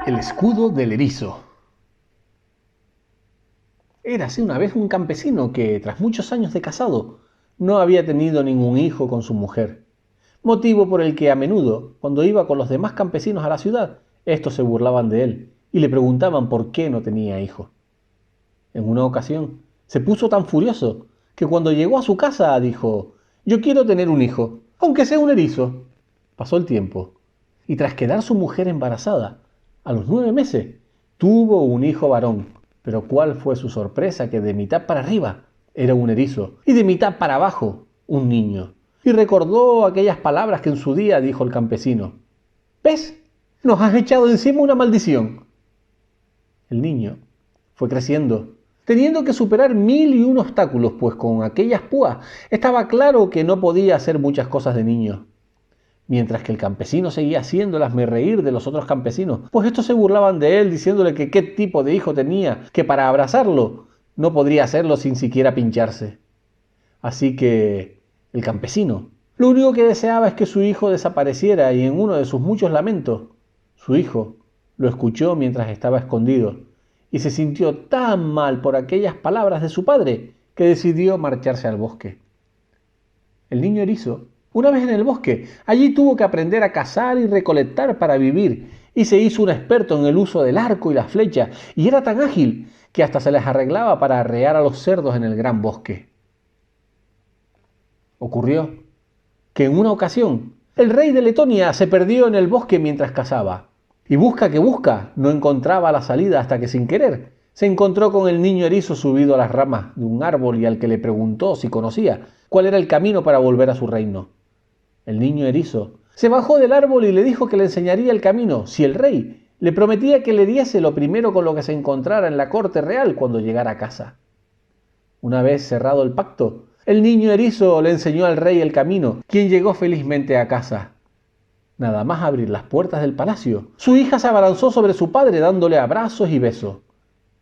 El escudo del erizo. Érase una vez un campesino que, tras muchos años de casado, no había tenido ningún hijo con su mujer, motivo por el que a menudo, cuando iba con los demás campesinos a la ciudad, estos se burlaban de él y le preguntaban por qué no tenía hijo. En una ocasión, se puso tan furioso que cuando llegó a su casa dijo: «Yo quiero tener un hijo, aunque sea un erizo». Pasó el tiempo, y tras quedar su mujer embarazada, a los 9 meses, tuvo un hijo varón. Pero ¿cuál fue su sorpresa? Que de mitad para arriba era un erizo y de mitad para abajo un niño. Y recordó aquellas palabras que en su día dijo el campesino: «¿Ves? Nos has echado encima una maldición». El niño fue creciendo, teniendo que superar 1001 obstáculos, pues con aquellas púas estaba claro que no podía hacer muchas cosas de niño. Mientras que el campesino seguía haciéndolasme reír de los otros campesinos, pues estos se burlaban de él diciéndole que qué tipo de hijo tenía, que para abrazarlo no podría hacerlo sin siquiera pincharse. Así que el campesino lo único que deseaba es que su hijo desapareciera, y en uno de sus muchos lamentos, su hijo lo escuchó mientras estaba escondido y se sintió tan mal por aquellas palabras de su padre que decidió marcharse al bosque. El niño erizo, una vez en el bosque, allí tuvo que aprender a cazar y recolectar para vivir, y se hizo un experto en el uso del arco y la flecha, y era tan ágil que hasta se les arreglaba para arrear a los cerdos en el gran bosque. Ocurrió que en una ocasión el rey de Letonia se perdió en el bosque mientras cazaba, y busca que busca, no encontraba la salida hasta que sin querer se encontró con el niño erizo subido a las ramas de un árbol, y al que le preguntó si conocía cuál era el camino para volver a su reino. El niño erizo se bajó del árbol y le dijo que le enseñaría el camino si el rey le prometía que le diese lo primero con lo que se encontrara en la corte real cuando llegara a casa. Una vez cerrado el pacto, el niño erizo le enseñó al rey el camino, quien llegó felizmente a casa. Nada más abrir las puertas del palacio, su hija se abalanzó sobre su padre dándole abrazos y besos.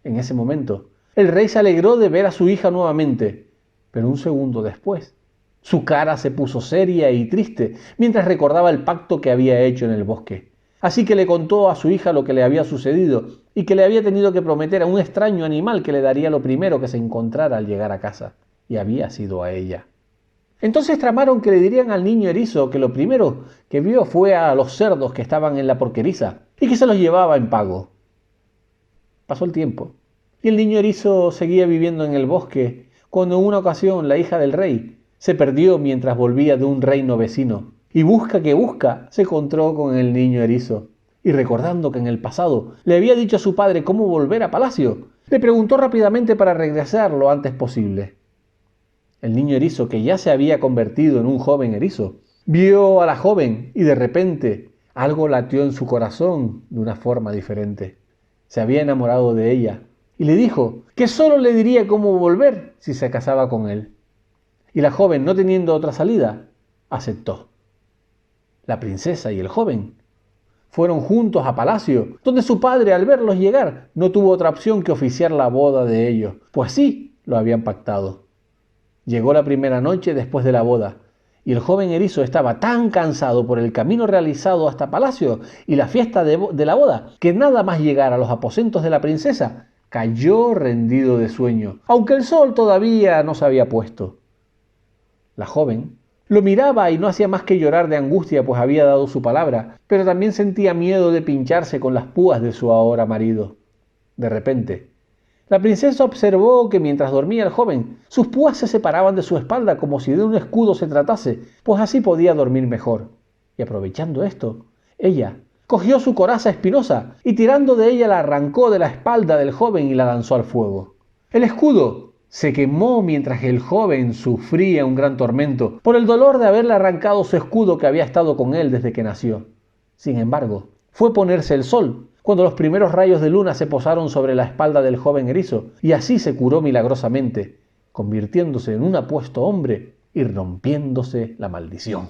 En ese momento, el rey se alegró de ver a su hija nuevamente, pero un segundo después, su cara se puso seria y triste mientras recordaba el pacto que había hecho en el bosque. Así que le contó a su hija lo que le había sucedido y que le había tenido que prometer a un extraño animal que le daría lo primero que se encontrara al llegar a casa. Y había sido a ella. Entonces tramaron que le dirían al niño erizo que lo primero que vio fue a los cerdos que estaban en la porqueriza y que se los llevaba en pago. Pasó el tiempo y el niño erizo seguía viviendo en el bosque cuando en una ocasión la hija del rey se perdió mientras volvía de un reino vecino, y busca que busca se encontró con el niño erizo, y recordando que en el pasado le había dicho a su padre cómo volver a palacio, le preguntó rápidamente para regresar lo antes posible. El niño erizo, que ya se había convertido en un joven erizo, vio a la joven y de repente algo latió en su corazón de una forma diferente. Se había enamorado de ella y le dijo que solo le diría cómo volver si se casaba con él. Y la joven, no teniendo otra salida, aceptó. La princesa y el joven fueron juntos a palacio, donde su padre, al verlos llegar, no tuvo otra opción que oficiar la boda de ellos, pues sí lo habían pactado. Llegó la primera noche después de la boda, y el joven erizo estaba tan cansado por el camino realizado hasta palacio y la fiesta de la boda, que nada más llegar a los aposentos de la princesa, cayó rendido de sueño, aunque el sol todavía no se había puesto. La joven lo miraba y no hacía más que llorar de angustia, pues había dado su palabra, pero también sentía miedo de pincharse con las púas de su ahora marido. De repente, la princesa observó que mientras dormía el joven, sus púas se separaban de su espalda como si de un escudo se tratase, pues así podía dormir mejor. Y aprovechando esto, ella cogió su coraza espinosa y tirando de ella la arrancó de la espalda del joven y la lanzó al fuego. El escudo se quemó mientras el joven sufría un gran tormento por el dolor de haberle arrancado su escudo que había estado con él desde que nació. Sin embargo, fue ponerse el sol cuando los primeros rayos de luna se posaron sobre la espalda del joven erizo, y así se curó milagrosamente, convirtiéndose en un apuesto hombre y rompiéndose la maldición.